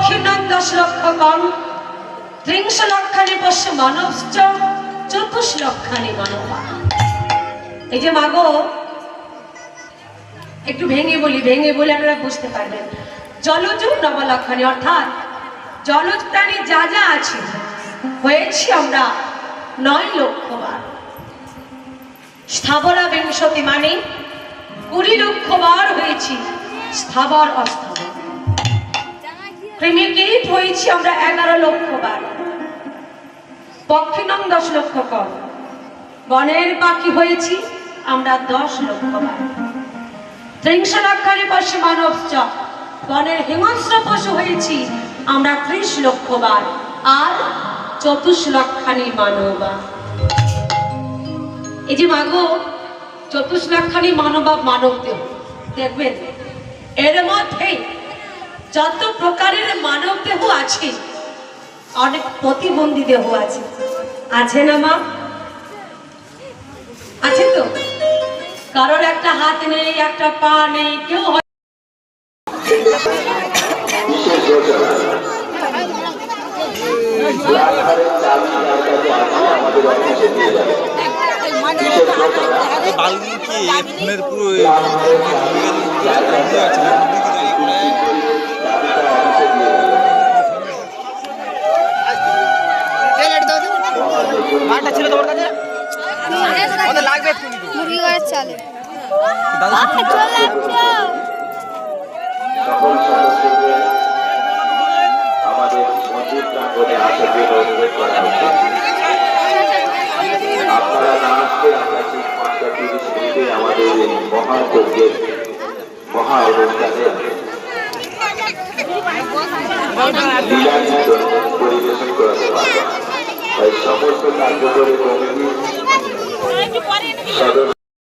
পক্ষিণং 10 লক্ষ কম 30 লক্ষানি পশ্য মানবশ্চ 24 লক্ষানি মানবা। এই যে মাগো একটু ভেঙে বলি আপনারা বুঝতে পারবেন। জলজ নবলক্ষানি অর্থাৎ জলজ প্রাণী যা যা আছে হয়েছি আমরা 9 লক্ষ বার। স্থাবরা বিংশতি মানে 20 লক্ষ বার হয়েছি স্থাবর অস্থাবর। কৃমিকীট হয়েছি আমরা 11 লক্ষ বার। পক্ষিণং 10 লক্ষ কম বনের পাখি হয়েছি আমরা 10 লক্ষ বার। 30 লক্ষানি পশু মানবশ্চ বনের হিংস্র পশু হয়েছি আমরা 30 লক্ষ বার। আর 24 লক্ষানি মানবা। এই যে মাগো 24 লক্ষানি মানবা মানব দেহ দেখবেন এর মধ্যে যত প্রকারের মানব দেহ আছে অনেক প্রতিবন্ধী দেহ আছে। আছে না মা? আছে তো? কারোর একটা হাত নেই, একটা পা নেই, কেউ ছিল তোমার কাছে লাগবে মুরগি গাছ চালে আমাদের মন্দির প্রাঙ্গণে আসার জন্য অনুরোধ করা হচ্ছে। আপনারা না আসলে আমরা ঠিক 5:30 মিনিটে আমাদের এই মহাযজ্ঞের মহা অনুষ্ঠানে লীলাঞ্জন পরিবেশন করাতে পারব। তাই সমস্ত কার্যকরী কমিটি